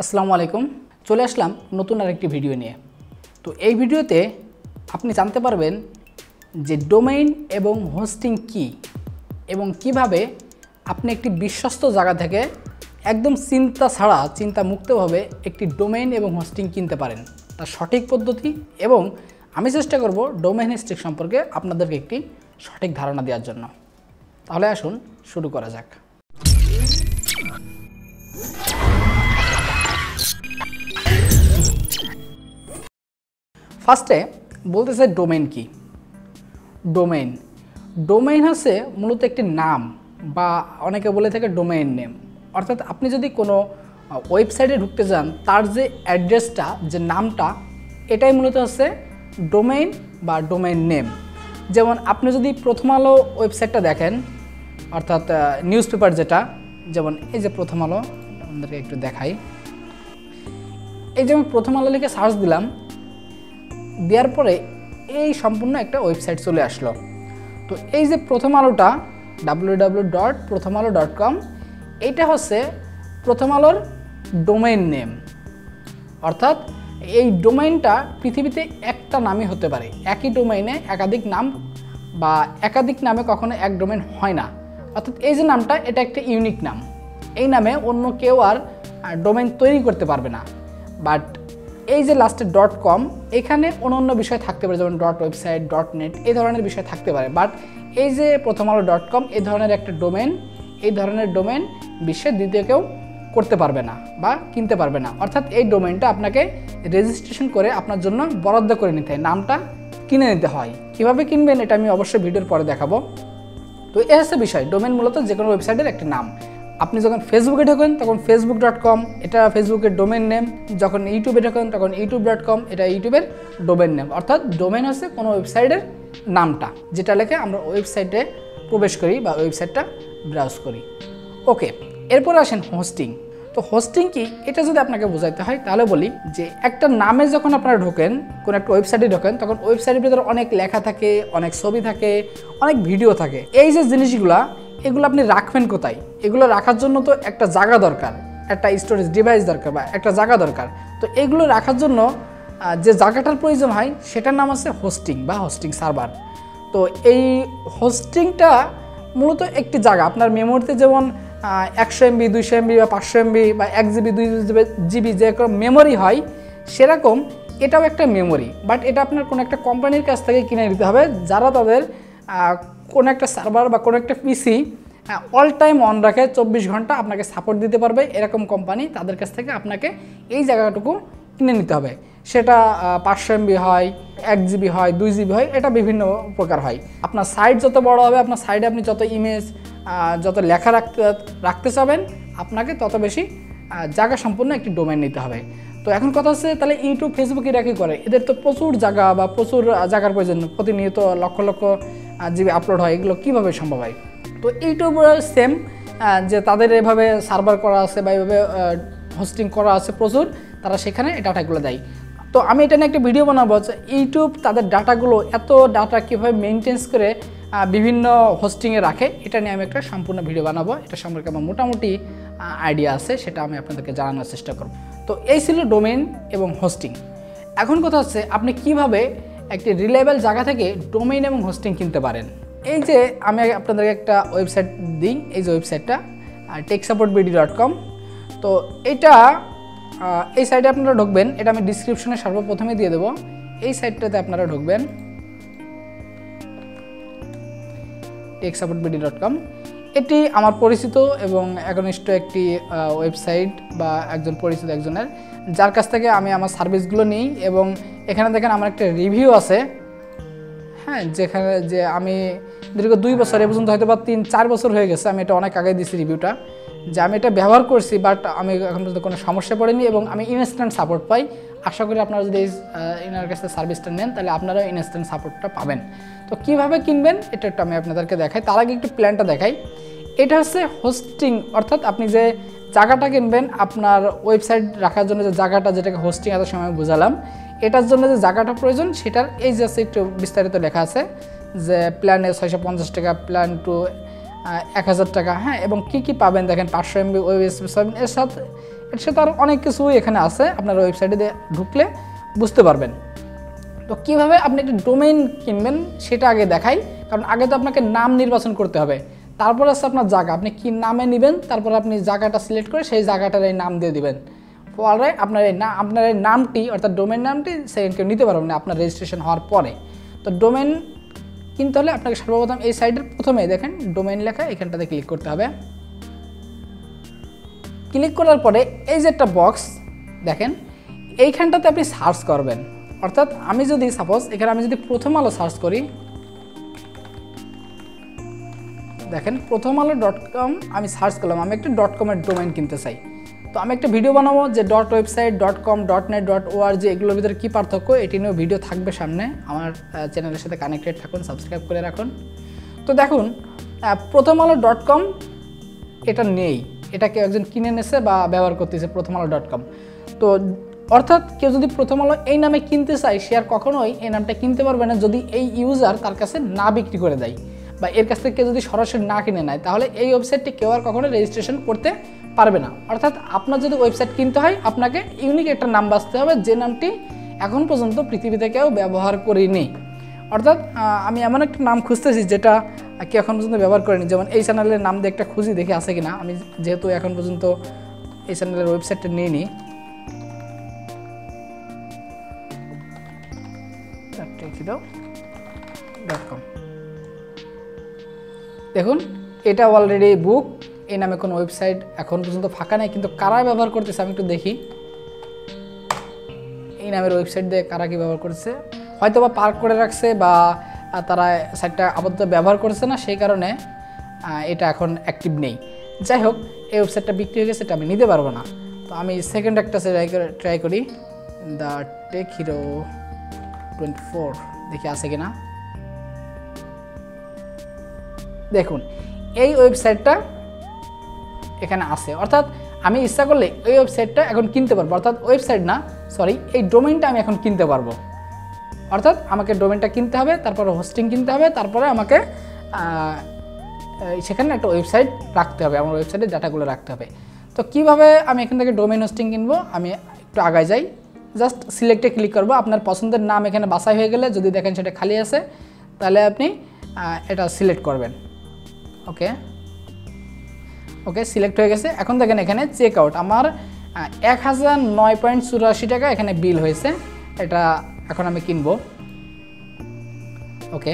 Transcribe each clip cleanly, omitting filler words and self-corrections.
আসসালামু আলাইকুম চলে আসলাম নতুন আরেকটি ভিডিও নিয়ে। তো এই ভিডিওতে আপনি জানতে পারবেন যে ডোমেইন এবং হোস্টিং কি এবং কিভাবে আপনি একটি বিশ্বস্ত জায়গা থেকে একদম চিন্তা মুক্তভাবে একটি ডোমেইন এবং হোস্টিং কিনতে পারেন, তার সঠিক পদ্ধতি এবং আমি চেষ্টা করব ডোমেইন হোস্টিং সম্পর্কে আপনাদেরকে একটি সঠিক ধারণা দেওয়ার জন্য। তাহলে আসুন শুরু করা যাক। ফার্স্টে বলতেছে ডোমেইন কি। ডোমেইন হচ্ছে মূলত একটি নাম বা অনেকে বলে থাকে ডোমেইন নেম, অর্থাৎ আপনি যদি কোনো ওয়েবসাইটে ঢুকতে যান তার যে অ্যাড্রেসটা, যে নামটা, এটাই মূলত হচ্ছে ডোমেইন বা ডোমেইন নেম। যেমন আপনি যদি প্রথম আলো ওয়েবসাইটটা দেখেন, অর্থাৎ নিউজ পেপার যেটা, যেমন এই যে প্রথম আলো, আমাদেরকে একটু দেখাই। এই যে আমি প্রথম আলো লিখে সার্চ দিলাম, দেওয়ার পরে এই সম্পূর্ণ একটা ওয়েবসাইট চলে আসলো। তো এই যে প্রথম আলোটা www.prothomalo.com, এইটা হচ্ছে প্রথম আলোর ডোমেইন নেম। অর্থাৎ এই ডোমেইনটা পৃথিবীতে একটা নামই হতে পারে, একই ডোমেইনে একাধিক নাম বা একাধিক নামে কখনো এক ডোমেইন হয় না। অর্থাৎ এই যে নামটা, এটা একটা ইউনিক নাম, এই নামে অন্য কেউ আর ডোমেইন তৈরি করতে পারবে না। বাট এই যে লাস্টে .com, এখানে অন্য বিষয় থাকতে পারে, যেমন .website, .net এই ধরনের বিষয় থাকতে পারে। বাট এই যে প্রথম আলো .com এই ধরনের একটা ডোমেইন, এই ধরনের ডোমেইন বিশ্বের দ্বিতীয় কেউ করতে পারবে না বা কিনতে পারবে না। অর্থাৎ এই ডোমেইনটা আপনাকে রেজিস্ট্রেশন করে আপনার জন্য বরাদ্দ করে নিতে হয়, নামটা কিনে নিতে হয়। কীভাবে কিনবেন এটা আমি অবশ্যই ভিডিওর পরে দেখাবো। তো এই হচ্ছে বিষয়, ডোমেইন মূলত যে কোনো ওয়েবসাইটের একটি নাম। আপনি যখন ফেসবুকে ঢোকেন তখন facebook.com, এটা ফেসবুকের ডোমেইন নেম। যখন ইউটিউবে ঢোকেন তখন youtube.com, এটা ইউটিউবের ডোমেইন নেম। অর্থাৎ ডোমেইন হচ্ছে কোনো ওয়েবসাইটের নামটা, যেটা লেখে আমরা ওয়েবসাইটে প্রবেশ করি বা ওয়েবসাইটটা ব্রাউজ করি। ওকে, এরপরে আসেন হোস্টিং। তো হোস্টিং কি, এটা যদি আপনাকে বোঝাইতে হয় তাহলে বলি যে একটা নামে যখন আপনারা ঢোকেন, কোনো একটা ওয়েবসাইটে ঢোকেন, তখন ওয়েবসাইটের ভিতরে অনেক লেখা থাকে, অনেক ছবি থাকে, অনেক ভিডিও থাকে। এই যে জিনিসগুলা, এগুলো আপনি রাখবেন কোথায়? এগুলো রাখার জন্য তো একটা জায়গা দরকার, একটা স্টোরেজ ডিভাইস দরকার বা একটা জায়গা দরকার। তো এগুলো রাখার জন্য যে জায়গাটার প্রয়োজন হয় সেটার নাম আছে হোস্টিং বা হোস্টিং সার্ভার। তো এই হোস্টিংটা মূলত একটি জায়গা, আপনার মেমোরিতে যেমন 100 MB, 200 MB বা 500 MB বা 1 GB, 2 GB যেরকম মেমোরি হয়, সেরকম এটাও একটা মেমোরি। বাট এটা আপনার কোনো একটা কোম্পানির কাছ থেকে কিনে নিতে হবে, যারা তাদের কোনো একটা সার্ভার বা কোনো একটা পিসি অল টাইম অন রাখে, 24 ঘন্টা আপনাকে সাপোর্ট দিতে পারবে, এরকম কোম্পানি, তাদের কাছ থেকে আপনাকে এই জায়গাটুকু কিনে নিতে হবে। সেটা 500 MB হয়, 1 GB হয়, 2 GB হয়, এটা বিভিন্ন প্রকার হয়। আপনার সাইট যত বড় হবে, আপনার সাইডে আপনি যত ইমেজ, যত লেখা রাখতে চাবেন, আপনাকে তত বেশি জায়গা সম্পূর্ণ একটি ডোমেইন নিতে হবে। তো এখন কথা হচ্ছে, তাহলে ইউটিউব, ফেসবুক এরা কী করে? এদের তো প্রচুর জায়গা বা প্রচুর জায়গার প্রয়োজন, প্রতিনিয়ত লক্ষ লক্ষ জিবি আপলোড হয়, এগুলো কীভাবে সম্ভব হয়? তো ইউটিউব সেম, যে তাদের এভাবে সার্ভার করা আছে বা এইভাবে হোস্টিং করা আছে প্রচুর, তারা সেখানে এই ডাটাগুলো দেয়। তো আমি এটা নিয়ে একটা ভিডিও বানাবো যে ইউটিউব তাদের ডাটাগুলো, এত ডাটা কীভাবে মেনটেন্স করে বিভিন্ন হোস্টিংয়ে রাখে, এটা নিয়ে আমি একটা সম্পূর্ণ ভিডিও বানাবো। এটা সম্পর্কে আমার মোটামুটি আইডিয়া আছে, সেটা আমি আপনাদেরকে জানানোর চেষ্টা করব। তো এই ছিল ডোমেইন এবং হোস্টিং। এখন কথা হচ্ছে, আপনি কিভাবে একটি রিলায়েবল জায়গা থেকে ডোমেইন এবং হোস্টিং কিনতে পারেন। এই যে আমি আপনাদেরকে একটা ওয়েবসাইট দিই, এই যে ওয়েবসাইটটা techsupportbd.com। তো এটা এই সাইটে আপনারা ঢুকবেন, এটা আমি ডিসক্রিপশনে সর্বপ্রথমে দিয়ে দেবো। এই সাইটটাতে আপনারা ঢুকবেন, techsupportbd.com। এটি আমার পরিচিত এবং একনিষ্ঠ একটি ওয়েবসাইট বা একজন পরিচিত একজনের, যার কাছ থেকে আমি আমার সার্ভিসগুলো নিই। এবং এখানে দেখেন আমার একটা রিভিউ আছে, হ্যাঁ, যেখানে যে আমি দীর্ঘ 2 বছর, এ পর্যন্ত হয়তো বা 3-4 বছর হয়ে গেছে, আমি এটা অনেক আগে দিয়েছি রিভিউটা, যে আমি এটা ব্যবহার করছি, বাট আমি এখন পর্যন্ত কোনো সমস্যা পড়েনি এবং আমি ইনস্ট্যান্ট সাপোর্ট পাই। আশা করি আপনারা যদি এনার কাছে সার্ভিসটা নেন, তাহলে আপনারাও ইনস্ট্যান্ট সাপোর্টটা পাবেন। তো কীভাবে কিনবেন এটা একটু আমি আপনাদেরকে দেখাই। তার আগে একটু প্ল্যানটা দেখাই। এটা হচ্ছে হোস্টিং, অর্থাৎ আপনি যে জায়গাটা কিনবেন, আপনার ওয়েবসাইট রাখার জন্য যে জায়গাটা, যেটাকে হোস্টিং এত সময় বোঝালাম, এটার জন্য যে জায়গাটা প্রয়োজন, সেটার এই যে একটু বিস্তারিত লেখা আছে যে প্ল্যানে 650 টাকা, প্ল্যান টু 1000 টাকা, হ্যাঁ, এবং কী কী পাবেন দেখেন, 500 MB ওয়েব স্পেস পাবেন, এর সাথে সে তার অনেক কিছু এখানে আছে, আপনার ওয়েবসাইটে ঢুকলে বুঝতে পারবেন। তো কীভাবে আপনি একটা ডোমেইন কিনবেন সেটা আগে দেখাই, কারণ আগে তো আপনাকে নাম নির্বাচন করতে হবে, তারপর আছে আপনার জায়গা, আপনি কি নামে নেবেন, তারপর আপনি জায়গাটা সিলেক্ট করে সেই জায়গাটার এই নাম দিয়ে দিবেন। পরে আপনার এই নামটি অর্থাৎ ডোমেইন নামটি সেকেন্ড কেউ নিতে পারবেন না আপনার রেজিস্ট্রেশন হওয়ার পরে। তো ডোমেইন কিনতে হলে আপনাকে সর্বপ্রথম এই সাইটের প্রথমে দেখেন ডোমেইন লেখা, এখানটাতে ক্লিক করতে হবে। ক্লিক করার পরে এই যে একটা বক্স দেখেন, এইখানটাতে আপনি সার্চ করবেন। অর্থাৎ আমি যদি সাপোজ এখানে আমি যদি প্রথম আলো সার্চ করি, দেখেন prothomalo.com আমি সার্চ করলাম, আমি একটা .com এর ডোমেইন কিনতে চাই। তো আমি একটা ভিডিও বানাবো যে .website, .com, .net, .org এগুলোর ভিতরে কী পার্থক্য, এটি নিয়েও ভিডিও থাকবে সামনে। আমার চ্যানেলের সাথে কানেক্টেড থাকুন, সাবস্ক্রাইব করে রাখুন। তো দেখুন prothomalo.com এটা নেই, এটা কেউ একজন কিনে এনেছে বা ব্যবহার করতেছে prothomalo.com। তো অর্থাৎ কেউ যদি প্রথম আলো এই নামে কিনতে চায়, সে আর কখনোই এই নামটা কিনতে পারবে না যদি এই ইউজার তার কাছে না বিক্রি করে দেয় বা এর কাছ থেকে কেউ যদি সরাসরি না কিনে নেয়, তাহলে এই ওয়েবসাইটটি কেউ আর কখনো রেজিস্ট্রেশন করতে পারবে না। অর্থাৎ আপনার যদি ওয়েবসাইট কিনতে হয়, আপনাকে ইউনিক একটা নাম বাছতে হবে, যে নামটি এখন পর্যন্ত পৃথিবীতে কেউ ব্যবহার করেনি। অর্থাৎ আমি এমন একটা নাম খুঁজতেছি যেটা কেউ এখন পর্যন্ত ব্যবহার করেনি। যেমন এই চ্যানেলের নাম দিয়ে একটা খুঁজি দেখি আছে কিনা, আমি যেহেতু এখন পর্যন্ত এই চ্যানেলের ওয়েবসাইটটা নিইনি। দেখুন এটা অলরেডি বুক, এই নামে কোনো ওয়েবসাইট এখন পর্যন্ত ফাঁকা নেই, কিন্তু কারা ব্যবহার করতেছে আমি একটু দেখি। এই নামের ওয়েবসাইট দিয়ে কারা কি ব্যবহার করছে, হয়তো বা পার্ক করে রাখছে বা তারা সাইটটা আপাতত ব্যবহার করছে না, সেই কারণে এটা এখন অ্যাক্টিভ নেই। যাই হোক, এই ওয়েবসাইটটা বিক্রি হয়ে গেছে, এটা আমি নিতে পারবো না। তো আমি সেকেন্ড একটা ট্রাই করি, দ্য টেক হিরো 24, দেখি আছে কিনা। দেখুন এই ওয়েবসাইটটা এখানে আছে, অর্থাৎ আমি ইচ্ছা করলে এই ওয়েবসাইটটা এখন কিনতে পারবো। অর্থাৎ ওয়েবসাইট না, সরি, এই ডোমেইনটা আমি এখন কিনতে পারবো। অর্থাৎ আমাকে ডোমেইনটা কিনতে হবে, তারপরে হোস্টিং কিনতে হবে, তারপরে আমাকে সেখানে একটা ওয়েবসাইট রাখতে হবে, আমার ওয়েবসাইটে ডাটাগুলো রাখতে হবে। তো কিভাবে আমি এখান থেকে ডোমেইন হোস্টিং কিনবো, আমি একটু আগায় যাই, জাস্ট সিলেক্টে ক্লিক করবো। আপনার পছন্দের নাম এখানে বাছাই হয়ে গেলে যদি দেখেন সেটা খালি আছে, তাহলে আপনি এটা সিলেক্ট করবেন। ওকে ওকে, সিলেক্ট হয়ে গেছে। এখন দেখেন এখানে চেক আউট, আমার 1009.84 টাকা এখানে বিল হয়েছে, এটা এখন আমি কিনবো। ওকে,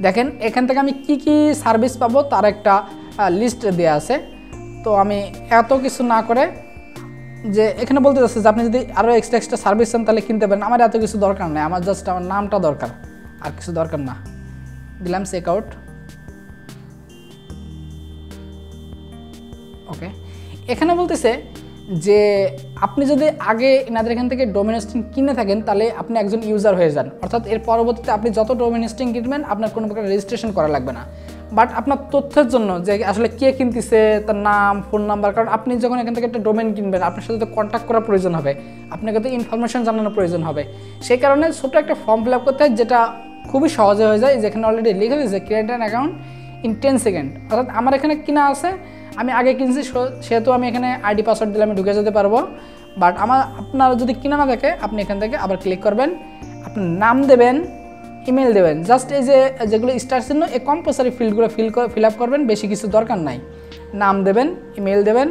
দেখেন এখান থেকে আমি কি কি সার্ভিস পাবো তার একটা লিস্ট দেওয়া আছে। তো আমি এত কিছু না করে, যে এখানে বলতে যাচ্ছে যে আপনি যদি আরও এক্সট্রা সার্ভিস চান তাহলে কিনতে পারেন, আমার এত কিছু দরকার নেই, আমার জাস্ট আমার নামটা দরকার, আর কিছু দরকার না। দিলাম চেক আউট। ওকে, এখানে বলতেছে যে আপনি যদি আগে এনাদের এখান থেকে ডোমেইন হোস্টিং কিনে থাকেন তাহলে আপনি একজন ইউজার হয়ে যান। অর্থাৎ এর পরবর্তীতে আপনি যত ডোমেইন হোস্টিং কিনবেন আপনার কোনো প্রকার রেজিস্ট্রেশন করা লাগবে না। বাট আপনার তথ্যের জন্য যে আসলে কে কিনতেছে, তার নাম, ফোন নাম্বার, কারণ আপনি যখন এখান থেকে একটা ডোমেইন কিনবেন আপনার সাথে তো কন্ট্যাক্ট করার প্রয়োজন হবে, আপনাকে তো ইনফরমেশন জানানোর প্রয়োজন হবে। সেই কারণে ছোট একটা ফর্ম ফিল আপ করতে হয়, যেটা খুবই সহজে হয়ে যায়। যেখানে অলরেডি লিখে দিয়েছে create an account in 10 second. অর্থাৎ আমার এখানে কিনা আছে, আমি আগে কিনছি, সেহেতু আমি এখানে আইডি পাসওয়ার্ড দিলে আমি ঢুকে যেতে পারবো। বাট আপনার যদি কিনা না থাকে, আপনি এখান থেকে আবার ক্লিক করবেন, আপনার নাম দেবেন, ইমেল দেবেন, জাস্ট এই যেগুলো স্টার চিহ্ন এই কম্পালসারি ফিল্ডগুলো ফিল আপ করবেন, বেশি কিছু দরকার নাই। নাম দেবেন, ইমেল দেবেন,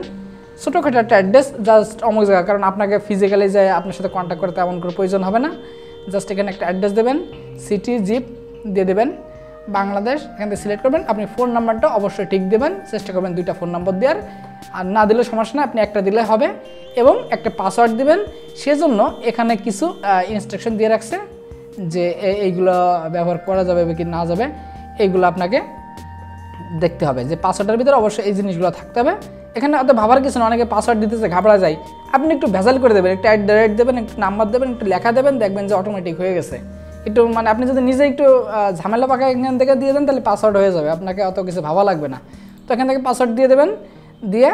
ছোটোখাটো একটা অ্যাড্রেস, জাস্ট অমুক জায়গা, কারণ আপনাকে ফিজিক্যালি যে আপনার সাথে কন্ট্যাক্ট করতে এমন কোনো প্রয়োজন হবে না। জাস্ট এখানে একটা অ্যাড্রেস দেবেন, সিটি, জিপ দিয়ে দেবেন, বাংলাদেশ এখান থেকে সিলেক্ট করবেন। আপনি ফোন নাম্বারটা অবশ্যই ঠিক দেবেন, চেষ্টা করবেন 2টা ফোন নম্বর দেওয়ার, আর না দিলে সমস্যা না, আপনি একটা দিলে হবে। এবং একটা পাসওয়ার্ড দিবেন। সেজন্য এখানে কিছু ইনস্ট্রাকশন দিয়ে রাখছে যে এইগুলো ব্যবহার করা যাবে কি না যাবে, এইগুলো আপনাকে দেখতে হবে, যে পাসওয়ার্ডের ভিতরে অবশ্যই এই জিনিসগুলো থাকতে হবে। এখানে অত ভাবার কিছু না, অনেকে পাসওয়ার্ড দিতেছে ঘাবড়া যায়, আপনি একটু ভেজাল করে দেবেন, একটু @@ দেবেন, একটু নাম্বার দেবেন, একটু লেখা দেবেন, দেখবেন যে অটোমেটিক হয়ে গেছে। একটু মানে আপনি যদি নিজে একটু ঝামেলা পাকা এখান থেকে দিয়ে দেন তাহলে পাসওয়ার্ড হয়ে যাবে, আপনাকে অত কিছু ভাবা লাগবে না। তো এখান থেকে পাসওয়ার্ড দিয়ে দেবেন, দিয়ে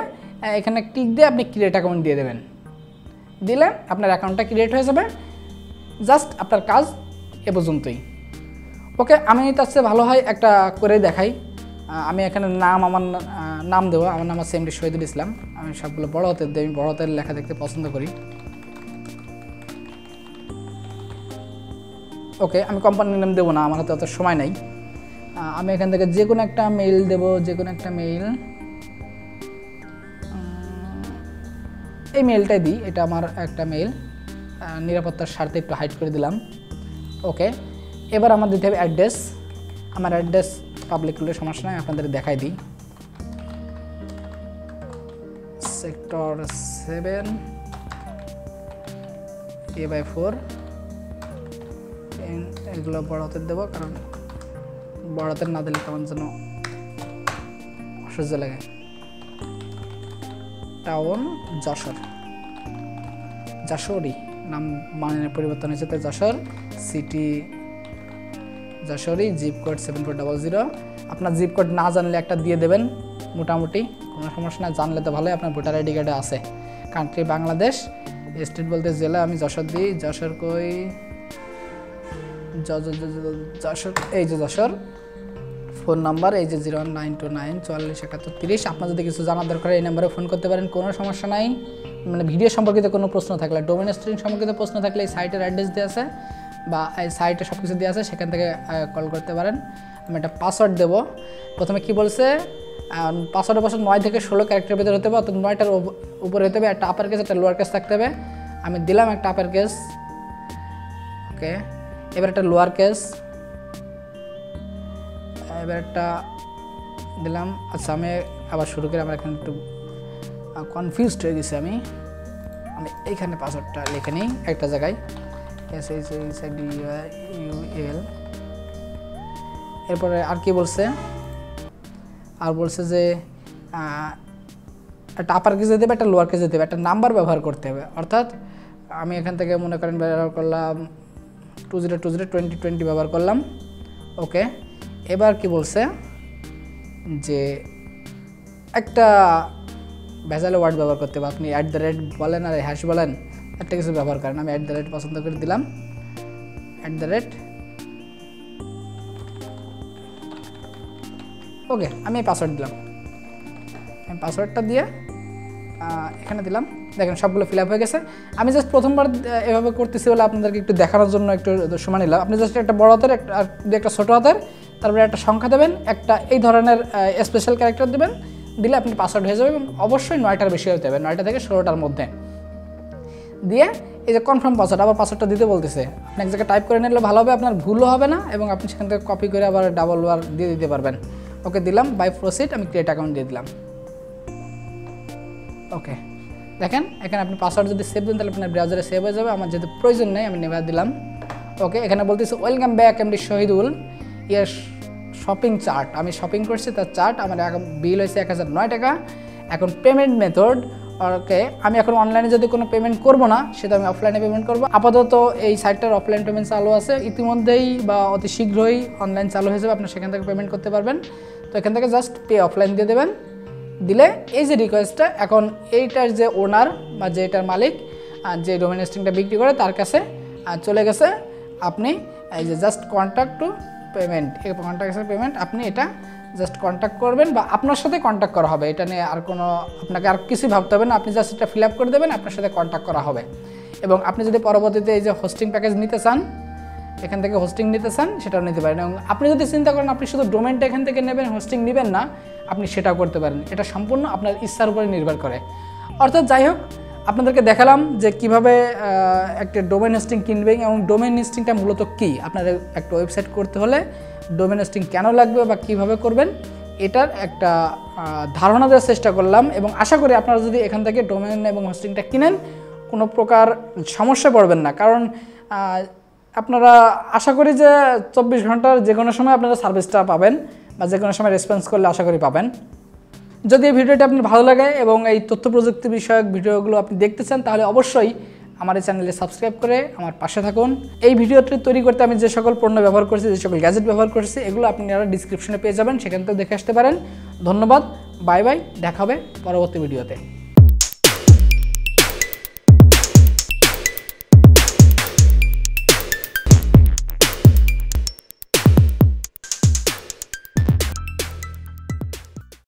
এখানে টিক দিয়ে আপনি ক্রিয়েট অ্যাকাউন্ট দিয়ে দেবেন, দিলে আপনার অ্যাকাউন্টটা ক্রিয়েট হয়ে যাবে। জাস্ট আপনার কাজ এ পর্যন্তই। ওকে, আমি তার চেয়ে ভালো হয় একটা করে দেখাই, আমি এখানে আমার নাম দেবো, আমার নাম আছে এমডি শহীদুল ইসলাম। আমি সবগুলো বড় হাতের দিই, আমি বড় হাতের লেখা দেখতে পছন্দ করি। ওকে, আমি কোম্পানির নাম দেবো না, আমার হাতে অত সময় নেই। আমি এখান থেকে যে কোনো একটা মেইল দেবো, যে কোনো একটা মেইল, এই মেইলটাই দিই, এটা আমার একটা মেইল, নিরাপত্তার স্বার্থে একটু হাইড করে দিলাম। ওকে, এবার আমার দিতে হবে অ্যাড্রেস। আমার অ্যাড্রেস পাবলিক করলে সমস্যা নয়, আপনাদের দেখাই দিই। সেক্টর 7 A/4, এগুলো বড় হাতের দেবো, কারণ বড় হাতের না দিলে কেমন যেন অসহ্য লাগে। টাউন যশোর, যশোরই নাম মানে পরিবর্তন হয়েছে, তো যশোর। সিটি যশোরই, জিপ কোড 7400। আপনার জিপ কোড না জানলে একটা দিয়ে দেবেন, মোটামুটি কোনো সমস্যা না, জানলে তো ভালোই। আপনার ভোটার আইডি কার্ডে আছে। কান্ট্রি বাংলাদেশ, স্টেট বলতে জেলা আমি যশোর দিই। যশোর কই, যশোর, এই যে যশোর। ফোন নাম্বার এই যে 01929447130। আপনার যদি কিছু জানার দরকার এই নাম্বারে ফোন করতে পারেন, কোনো সমস্যা নাই। মানে ভিডিও সম্পর্কিত কোনো প্রশ্ন থাকলে, ডোমেন স্ট্রিং সম্পর্কিত প্রশ্ন থাকলে এই সাইটের অ্যাড্রেস দেওয়া আছে বা এই সাইটে সব কিছু দেওয়া আছে, সেখান থেকে কল করতে পারেন। আমি একটা পাসওয়ার্ড দেবো। প্রথমে কি বলছে, পাসওয়ার্ডের পাসওয়ার্ড 9 থেকে 16 ক্যারেক্টারের ভিতরে হতে হবে, অর্থাৎ 9টার উপরে হতে হবে। একটা আপার কেস, একটা লোয়ার কেস থাকতে হবে। আমি দিলাম একটা আপার কেস। ওকে, এবার একটা লোয়ার কেস, এবার একটা দিলাম। আচ্ছা, আমি আবার শুরু করি। আমার এখানে একটু কনফিউজড হয়ে গেছি। আমি এইখানে পাসওয়ার্ডটা লিখে নিই একটা জায়গায়, SHADUL। এরপরে আর কি বলছে, আর বলছে যে একটা আপার কেস দিতে হবে, একটা লোয়ার কেস দিতে হবে, একটা নাম্বার ব্যবহার করতে হবে। অর্থাৎ আমি এখান থেকে মনে করেন ব্যবহার করলাম 2020 ব্যবহার করলাম। ওকে, এবার কি বলছে যে একটা ভেজালে ওয়ার্ড ব্যবহার করতে হবে। আপনি @ বলেন আর হ্যাশ বলেন, একটা কিছু ব্যবহার করেন। আমি @ পছন্দ করে দিলাম, @। ওকে, আমি পাসওয়ার্ড দিলাম। আমি পাসওয়ার্ডটা দিয়ে এখানে দিলাম। দেখেন সবগুলো ফিল আপ হয়ে গেছে। আমি জাস্ট প্রথমবার এভাবে করতেছি বলে আপনাদেরকে একটু দেখানোর জন্য একটু সময় নিলাম। আপনি জাস্ট একটা বড় হাতের আর একটা ছোটো হাতের, তারপরে একটা সংখ্যা দেবেন, একটা এই ধরনের স্পেশাল ক্যারেক্টার দেবেন, দিলে আপনি পাসওয়ার্ড হয়ে যাবে। এবং অবশ্যই 9টার বেশি হতে হবে, 9টা থেকে 16টার মধ্যে দিয়ে এই যে কনফার্ম পাসওয়ার্ড, আবার পাসওয়ার্ডটা দিতে বলতেছে। আপনি এক জায়গায় টাইপ করে নিলে ভালো হবে, আপনার ভুলও হবে না, এবং আপনি সেখান থেকে কপি করে আবার ডাবল ওয়ার দিয়ে দিতে পারবেন। ওকে দিলাম, বাই প্রসিড। আমি ক্রিয়েট অ্যাকাউন্ট দিয়ে দিলাম। ওকে, দেখেন এখানে আপনি পাসওয়ার্ড যদি সেভ দেন তাহলে আপনার ব্রাউজারে সেভ হয়ে যাবে। আমার যেহেতু প্রয়োজন নেই, আমি নেভার দিলাম। ওকে, এখানে বলতেছে ওয়েলকাম ব্যাক এমডি শহীদুল, ইয়ার শপিং চার্ট। আমি শপিং করছি, তার চার্ট আমার বিল হয়েছে 1009 টাকা। এখন পেমেন্ট মেথড, ওকে, আমি এখন অনলাইনে যদি কোনো পেমেন্ট করব না, সেটা আমি অফলাইনে পেমেন্ট করব। আপাতত এই সাইটটার অফলাইন পেমেন্ট চালু আছে, ইতিমধ্যেই বা অতি শীঘ্রই অনলাইন চালু হয়ে যাবে, আপনি সেখান থেকে পেমেন্ট করতে পারবেন। তো এখান থেকে জাস্ট পে অফলাইন দিয়ে দেবেন। দিলে এই যে রিকোয়েস্টটা, এখন এইটার যে ওনার বা যে এটার মালিক, যে ডোমেন স্ট্রিংটা বিক্রি করে, তার কাছে চলে গেছে। আপনি এই যে জাস্ট কন্ট্যাক্ট টু পেমেন্ট, এই কন্ট্যাক্ট পেমেন্ট, আপনি এটা জাস্ট কন্ট্যাক্ট করবেন বা আপনার সাথে কন্ট্যাক্ট করা হবে। এটা নিয়ে আর কোনো আপনাকে আর কিছু ভাবতে হবে না, আপনি জাস্ট এটা ফিল আপ করে দেবেন, আপনার সাথে কন্ট্যাক্ট করা হবে। এবং আপনি যদি পরবর্তীতে এই যে হোস্টিং প্যাকেজ নিতে চান, এখান থেকে হোস্টিং নিতে চান, সেটাও নিতে পারেন। এবং আপনি যদি চিন্তা করেন আপনি শুধু ডোমেনটা এখান থেকে নেবেন, হোস্টিং নেবেন না, আপনি সেটাও করতে পারেন। এটা সম্পূর্ণ আপনার ইচ্ছার উপরে নির্ভর করে। অর্থাৎ যাই হোক, আপনাদেরকে দেখালাম যে কিভাবে একটা ডোমেন হোস্টিং কিনবেন এবং ডোমেন হোস্টিংটা মূলত কী। আপনাদের একটা ওয়েবসাইট করতে হলে ডোমেন হোস্টিং কেন লাগবে বা কিভাবে করবেন, এটার একটা ধারণা দেওয়ার চেষ্টা করলাম। এবং আশা করি আপনারা যদি এখান থেকে ডোমেন এবং হোস্টিংটা কিনেন, কোনো প্রকার সমস্যা পড়বেন না। কারণ আপনারা আশা করি যে 24 ঘন্টার যে কোনো সময় আপনারা সার্ভিসটা পাবেন বা যে কোনো সময় রেসপন্স করলে আশা করি পাবেন। যদি এই ভিডিওটি আপনার ভালো লাগে এবং এই তথ্য প্রযুক্তি বিষয়ক ভিডিওগুলো আপনি দেখতে চান, তাহলে অবশ্যই আমার এই চ্যানেলে সাবস্ক্রাইব করে আমার পাশে থাকুন। এই ভিডিওটি তৈরি করতে আমি যে সকল পণ্য ব্যবহার করছি, যে সকল গ্যাজেট ব্যবহার করছি, এগুলো আপনারা ডিসক্রিপশনে পেয়ে যাবেন, সেখান থেকে দেখে আসতে পারেন। ধন্যবাদ, বাই বাই, দেখা হবে পরবর্তী ভিডিওতে।